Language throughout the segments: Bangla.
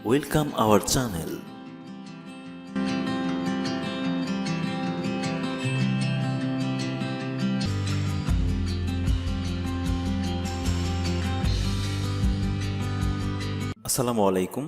Welcome our channel. আসসালামু আলাইকুম।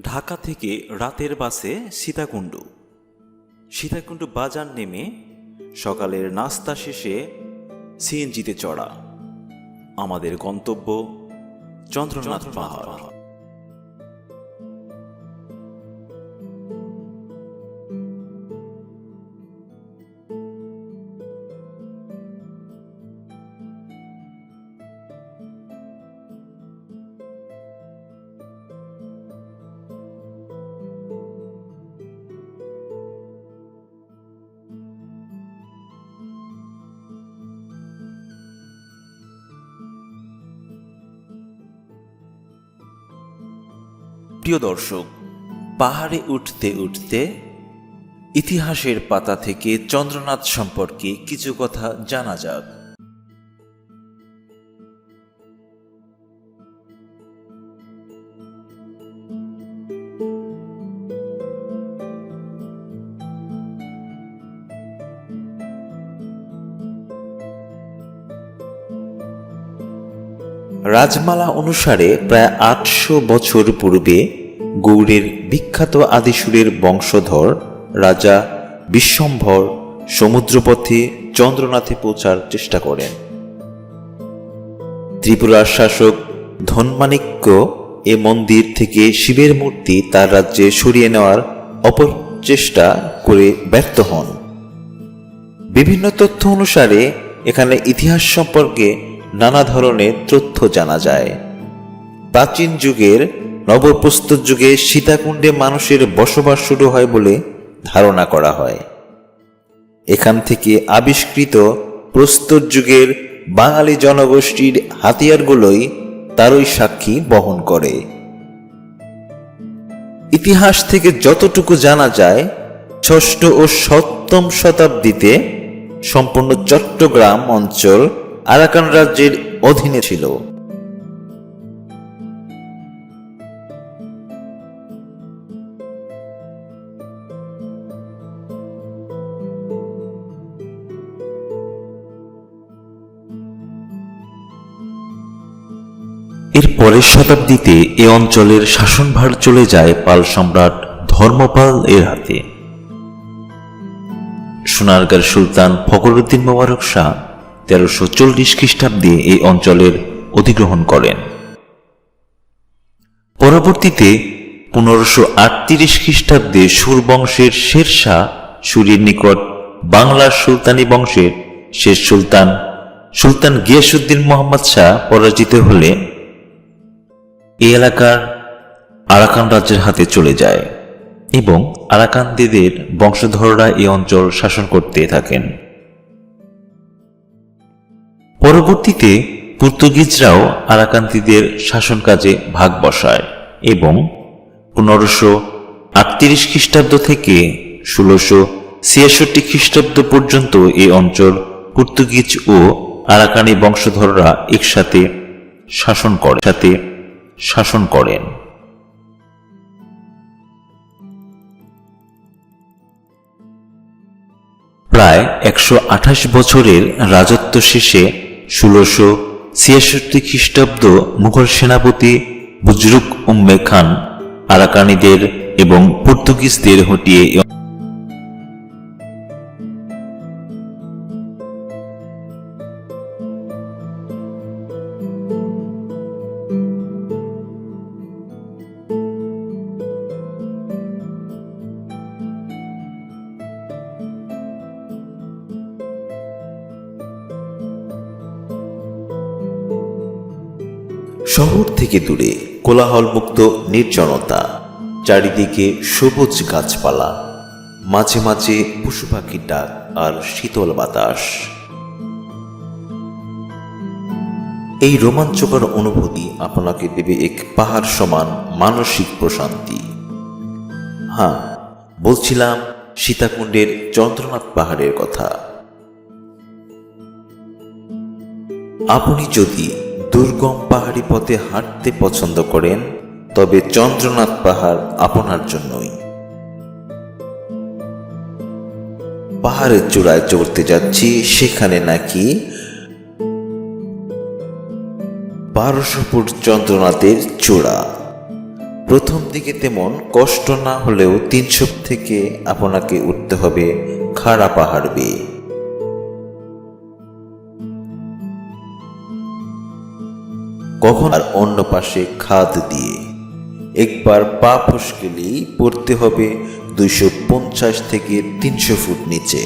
ঢাকা থেকে রাতের বাসে সীতাকুণ্ড বাজার নেমে সকালের নাস্তা শেষে সিএনজিতে চড়া। আমাদের গন্তব্য চন্দ্রনাথ পাহাড়। প্রিয় দর্শক, পাহাড়ে উঠতে উঠতে ইতিহাসের পাতা থেকে চন্দ্রনাথ সম্পর্কে কিছু কথা জানা যাক। রাজমালা অনুসারে প্রায় ৮০০ বছর পূর্বে গৌড়ের বিখ্যাত আদিসুরের বংশধর রাজা বিশ্বম্ভর সমুদ্রপথে চন্দ্রনাথে পৌঁছার চেষ্টা করেন। ত্রিপুরার শাসক ধনমাণিক্য এ মন্দির থেকে শিবের মূর্তি তার রাজ্যে সরিয়ে নেওয়ার অপচেষ্টা করে ব্যর্থ হন। বিভিন্ন তথ্য অনুসারে এখানে ইতিহাস সম্পর্কে নানা ধরনের তথ্য জানা যায়। প্রাচীন যুগের নবপ্রস্তর যুগে সীতাকুণ্ডে মানুষের বসবাস শুরু হয় বলে ধারণা করা হয়। এখান থেকে আবিষ্কৃত প্রস্তর যুগের বাঙালি জনগোষ্ঠীর হাতিয়ারগুলোই তারই সাক্ষী বহন করে। ইতিহাস থেকে যতটুকু জানা যায়, ৬ষ্ঠ ও ৭ম শতাব্দীতে সম্পূর্ণ চট্টগ্রাম অঞ্চল আরাকান রাজ্যের অধীনে ছিল। এর পরের শতাব্দীতে এ অঞ্চলের শাসনভার চলে যায় পাল সম্রাট ধর্মপাল এর হাতে। সোনারগাঁর সুলতান ফখরুদ্দীন মোবারক শাহ ১৩৪০ খ্রিস্টাব্দে এই অঞ্চলের অধিগ্রহণ করেন। পরবর্তীতে ১৫৩৮ খ্রিস্টাব্দে সুর বংশের শের শাহ সুরির নিকট বাংলার সুলতানি বংশের শেষ সুলতান গিয়াসউদ্দিন মোহাম্মদ শাহ পরাজিত হলে এই এলাকার আরাকান রাজ্যের হাতে চলে যায় এবং আরাকানদের বংশধররা এই অঞ্চল শাসন করতে থাকেন। পরবর্তীতে পর্তুগিজরাও আরাকান্তিদের শাসন কাজে ভাগ বসায় এবং ১৫৩৮ খ্রিস্টাব্দ থেকে ১৬৬৬ খ্রিস্টাব্দ পর্যন্ত এই অঞ্চল পর্তুগিজ ও আরাকানি বংশধররা একসাথে শাসন করেন। প্রায় ১২৮ বছরের রাজত্ব শেষে ১৬৬৬ খ্রিস্টাব্দ মুঘল সেনাপতি বুজরুক উম্মে খান আরাকানিদের এবং পর্তুগিজদের হটিয়ে শহর থেকে দূরে কোলাহলমুক্ত নির্জনতা, চারিদিকে সবুজ গাছপালা, মাঝে মাঝে পশু পাখির ডাক আর শীতল বাতাস। এই রোমাঞ্চকর অনুভূতি আপনাকে দেবে এক পাহাড় সমান মানসিক প্রশান্তি। হ্যাঁ, বলছিলাম সীতাকুণ্ডের চন্দ্রনাথ পাহাড়ের কথা। আপনি যদি দুর্গম পাহাড়ি পথে হাঁটতে পছন্দ করেন তবে চন্দ্রনাথ পাহাড় আপনার জন্যই। পাহাড়ের চূড়ায় চড়তে যাচ্ছি, সেখানে নাকি 1200 ফুট চন্দ্রনাথের চূড়া। প্রথম দিকে তেমন কষ্ট না হলেও 300 থেকে আপনাকে উঠতে হবে খাড়া পাহাড় বেয়ে। কখন আর অন্য পাশে খাদ দিয়ে একবার পা ফসকেলেই পড়তে হবে 250 থেকে 300 ফুট নিচে।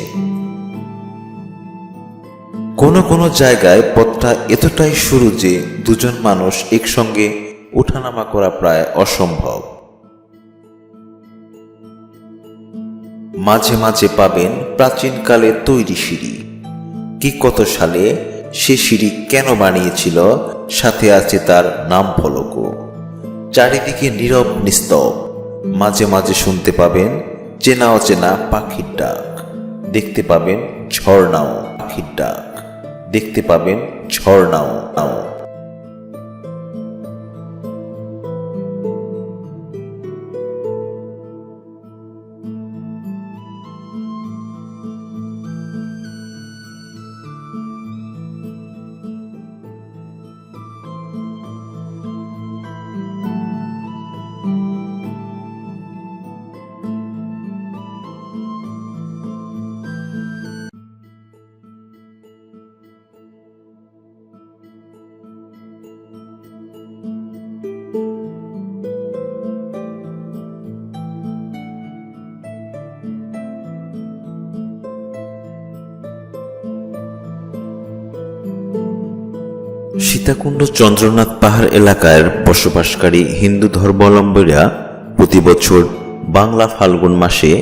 কোনো কোনো জায়গায় পথটা এতটাই সরু যে দুজন মানুষ একসঙ্গে ওঠানামা করা প্রায় অসম্ভব। মাঝে মাঝে পাবেন প্রাচীনকালে তৈরি সিঁড়ি, কি কত সালে সে সিঁড়ি কেন বানিয়েছিল, সাথে আছে তার নাম ফলকও। চারিদিকে নীরব নিস্তব, মাঝে মাঝে শুনতে পাবেন চেনা অচেনা পাখির ডাক, দেখতে পাবেন ঝর্ণাও পাখির ডাক, দেখতে পাবেন ঝর্ণাও। সীতাকুণ্ড চন্দ্রনাথ পাহাড় এলাকার বসবাসকারী হিন্দু ধর্মাবলম্বীরা প্রতি বছর বাংলা ফাল্গুন মাসে,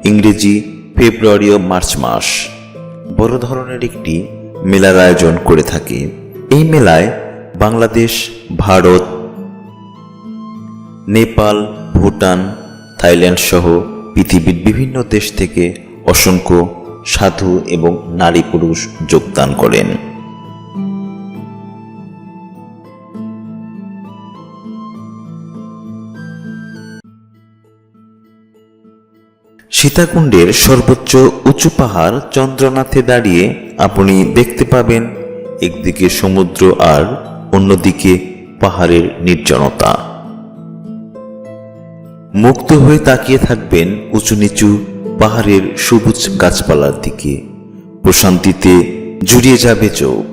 ইংরেজি ফেব্রুয়ারি ও মার্চ মাস বড় ধরনের একটি মেলার আয়োজন করে থাকে। এই মেলায় বাংলাদেশ, ভারত, নেপাল, ভুটান, থাইল্যান্ড সহ পৃথিবীর বিভিন্ন দেশ থেকে অসংখ্য সাধু এবং নারী পুরুষ যোগদান করেন। সীতাকুণ্ডের সর্বোচ্চ উঁচু পাহাড় চন্দ্রনাথে দাঁড়িয়ে আপনি দেখতে পাবেন একদিকে সমুদ্র আর অন্যদিকে পাহাড়ের নির্জনতা। মুগ্ধ হয়ে তাকিয়ে থাকবেন উঁচু নিচু পাহাড়ের সবুজ গাছপালার দিকে। প্রশান্তিতে জুড়িয়ে যাবে চোখ,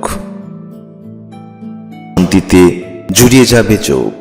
শান্তিতে জুড়িয়ে যাবে চোখ।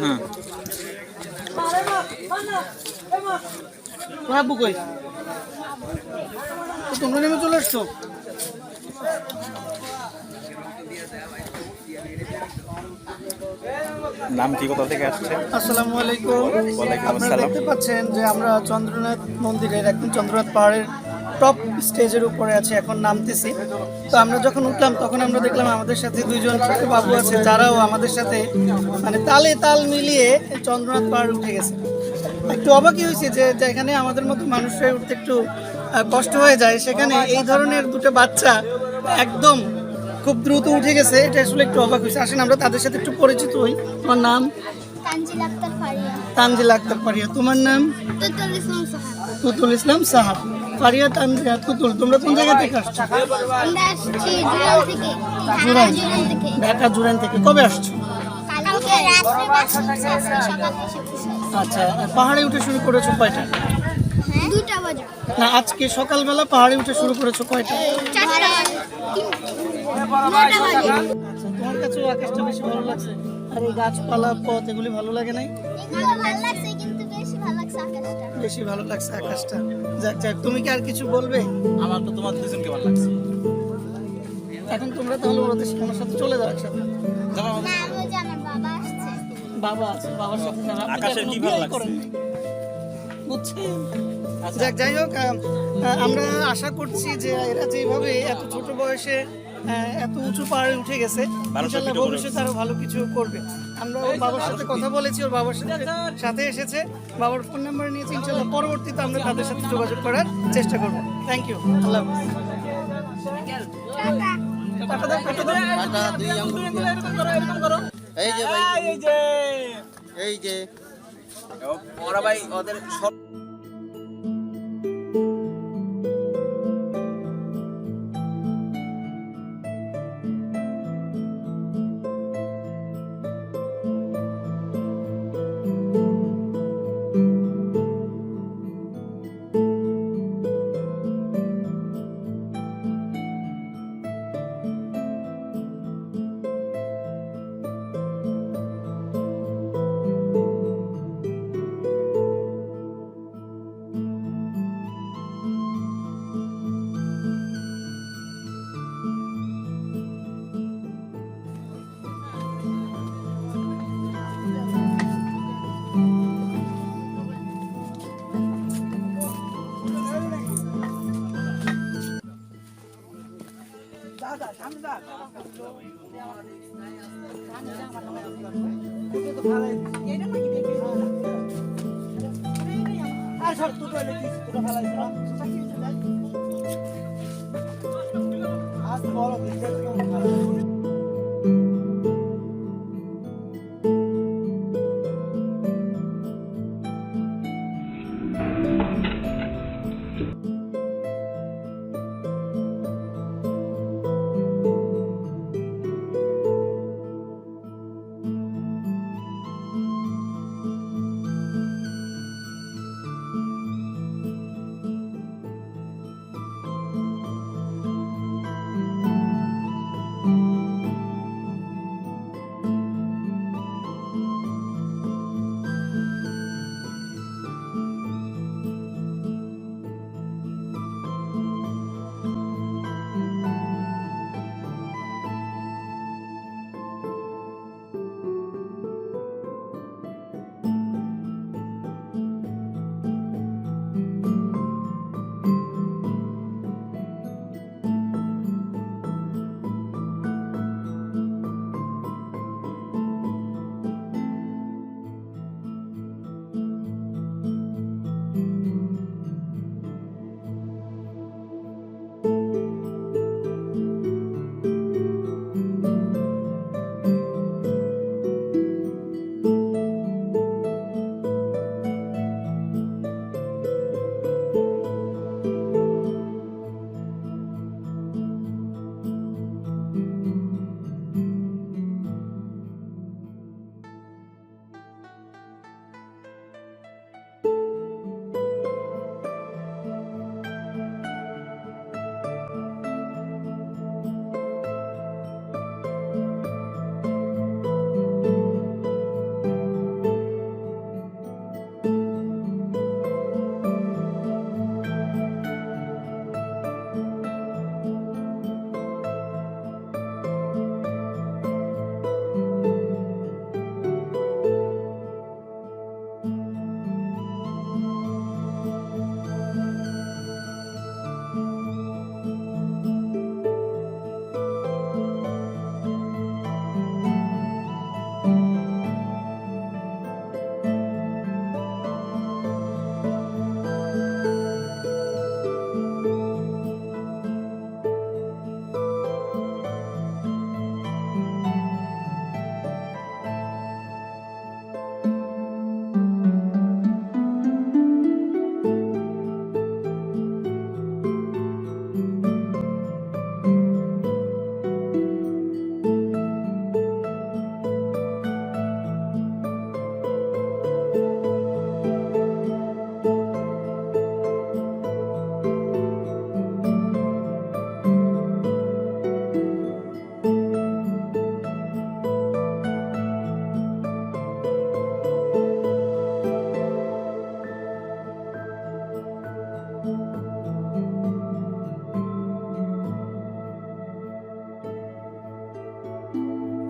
হ্যাঁ ভাবু কই তোমরা নেমে চলে আসছো নাম কি, কোথা থেকে আসছে? আসসালামু আলাইকুম। ওয়ালাইকুম আপনারা আসসালাম। দেখতে পাচ্ছেন যে আমরা চন্দ্রনাথ মন্দিরের একদম চন্দ্রনাথ পাহাড়ের টপ স্টেজের উপরে আছে, এখন নামতেছি। তো আমরা যখন উঠলাম তখন আমরা দেখলাম আমাদের সাথে দুইজন ছোট বাবু আছে, যারাও আমাদের সাথে মানে তালে তাল মিলিয়ে চন্দ্রনাথ পাহাড় উঠে গেছে। একটু অবাকই হয়েছে যে যেখানে আমাদের মতো মানুষরা উঠতে একটু কষ্ট হয়ে যায়, সেখানে এই ধরনের দুটো বাচ্চা একদম খুব দ্রুত উঠে গেছে। এটা আসলে একটু অবাক হয়েছে। আসেন আমরা তাদের সাথে একটু পরিচিত হই। তোমার নাম? তানজিল আক্তার ফারিয়া। তানজিল আক্তার ফারিয়া। তোমার নাম? তুতুল ইসলাম সাহাব। তুতুল ইসলাম সাহাব। ফারিয়া, তানজিল, তুতুল, তোমরা কোন জায়গা থেকে আসছো? আমরা আসছি জুরান থেকে। জুরান। জুরান থেকে। ঢাকা জুরান থেকে। কবে আসছো? কালকে রাত্রে বাস করছি, আজকে সকালে এসে পৌঁছেছি। আচ্ছা, পাহাড়ে উঠে শুরু করেছো কয়টা? হ্যাঁ 2টা বাজে। না, আজকে সকালবেলা পাহাড়ে উঠে শুরু করেছো কয়টা? 4টা বাজে। 9টা বাজে। আচ্ছা, তোমার কাছে আকাশটা বেশি ভালো লাগছে? আর এই গাছপালা, পথ, এগুলি ভালো লাগে নাই? এগুলো ভালো লাগছে, কিন্তু বেশি ভালো লাগছে আকাশটা। বেশি ভালো লাগছে আকাশটা। যাক যাক, তুমি কি আর কিছু বলবে? আমার তো তোমার দুজনকে ভালো লাগছে। এখন তোমরা তাহলে ওনার সাথে চলে যাও একসাথে। না, আমি যে আমার বাবা আসছে। বাবা আছে, বাবার সাথে যাবে। আপনি তো আকাশের এখনো কি ভালো বিয়ে লাগছে? করেন নাই। বুঝছেন? যাক, যাই হোক, আমরা আশা করছি যে এরা যেভাবে এত ছোট বয়সে এত উঁচু পাহাড়ে উঠে গেছে, ইনশাআল্লাহ ভবিষ্যতে আরো ভালো কিছু করবে। আমরা ওর বাবার সাথে কথা বলেছি, ওর বাবার সাথে এসেছে, বাবার ফোন নাম্বার নিয়েছি। ইনশাআল্লাহ পরবর্তীতে আমরা তাদের সাথে যোগাযোগ করার চেষ্টা করব। Thank you. আল্লাহ হাফেজ। টাটা দাও, টাটা দাও। টাটা, দুই আঙ্গুল দিয়ে। এই যে ভাই, এই যে ওরা ভাই ওদের সব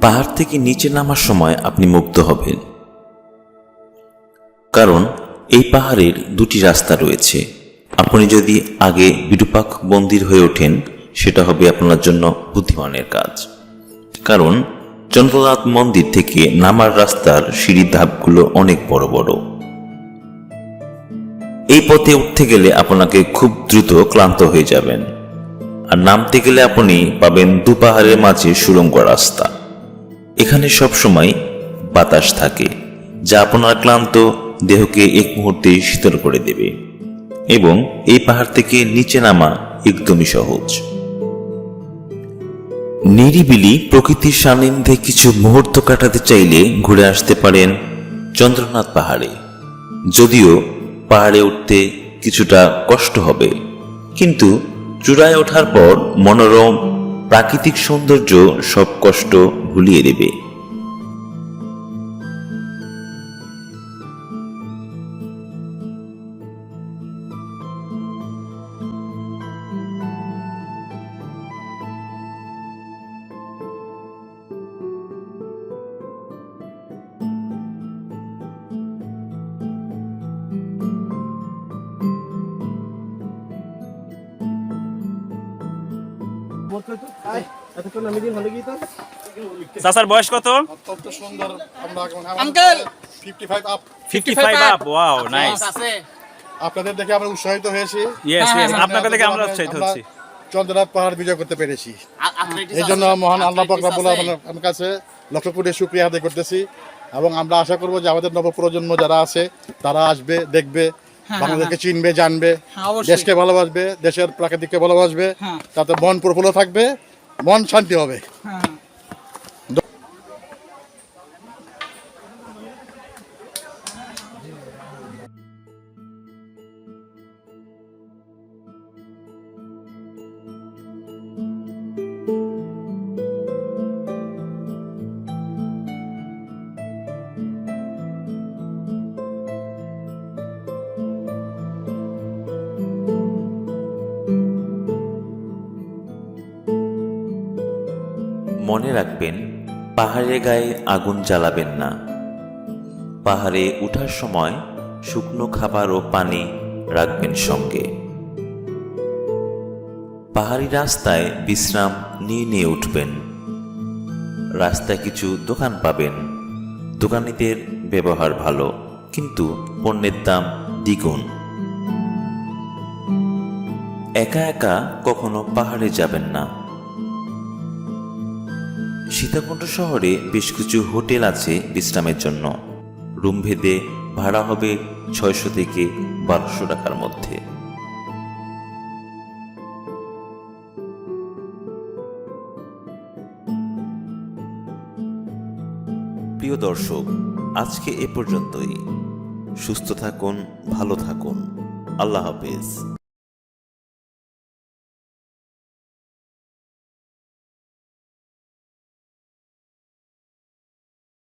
পাহাড় থেকে নিচে নামার সময় আপনি মুগ্ধ হবেন, কারণ এই পাহাড়ের দুটি রাস্তা রয়েছে। আপনি যদি আগে বিরূপাক্ষ বন্দির হয়ে ওঠেন, সেটা হবে আপনার জন্য বুদ্ধিমানের কাজ, কারণ চন্দ্রনাথ মন্দির থেকে নামার রাস্তার সিঁড়ির ধাপগুলো অনেক বড় বড়। এই পথে উঠতে গেলে আপনাকে খুব দ্রুত ক্লান্ত হয়ে যাবেন, আর নামতে গেলে আপনি পাবেন দু পাহাড়ের মাঝে সুড়ঙ্গ রাস্তা। এখানে সবসময় বাতাস থাকে, যা আপনার ক্লান্ত দেহকে এক মুহূর্তে শীতল করে দেবে, এবং এই পাহাড় থেকে নিচে নামা একদমই সহজ। নিরিবিলি প্রকৃতির সান্নিধ্যে কিছু মুহূর্ত কাটাতে চাইলে ঘুরে আসতে পারেন চন্দ্রনাথ পাহাড়ে। যদিও পাহাড়ে উঠতে কিছুটা কষ্ট হবে, কিন্তু চূড়ায় ওঠার পর মনোরম প্রাকৃতিক সৌন্দর্য সব কষ্ট ভুলিয়ে দেবে। চাচার বয়স কত? অত্যন্ত সুন্দর আমরা uncle 55 up 55 up. Wow, nice. আপনাদের দেখে আমরা উৎসাহিত হয়েছি। ইয়েস, ইয়েস, আপনাকে দেখে আমরা উৎসাহিত আমরা হচ্ছি। চন্দ্রনাথ পাহাড় বিজয় করতে পেরেছি। এই জন্য মহান আল্লাহ পাক রব্বুল আলামিনের আমার কাছে লক্ষ কোটি শুকরিয়া আদায় করতেছি, এবং আমরা আশা করব যে আমাদের নবপ্রজন্ম যারা আছে তারা আসবে, দেখবে, বাংলাদেশকে চিনবে, জানবে, দেশকে ভালোবাসবে, দেশের প্রাকৃতিককে ভালোবাসবে, তাতে মন প্রফুল্ল থাকবে, মন শান্তি হবে। মনে রাখবেন, পাহাড়ের গায়ে আগুন জ্বালাবেন না। পাহাড়ে ওঠার সময় শুকনো খাবার ও পানি রাখবেন সঙ্গে। পাহাড়ি রাস্তায় বিশ্রাম নিয়ে নিয়ে উঠবেন। রাস্তায় কিছু দোকান পাবেন, দোকানিদের ব্যবহার ভালো, কিন্তু পণ্যের দাম দ্বিগুণ। একা একা কখনো পাহাড়ে যাবেন না। সীতাকুণ্ড শহরে বেশ কিছু হোটেল আছে বিশ্রামের জন্য। রুম ভেদে ভাড়া হবে 600 থেকে 1200 টাকার মধ্যে। প্রিয় দর্শক, আজকে এ পর্যন্তই। সুস্থ থাকুন, ভালো থাকুন। আল্লাহ হাফেজ।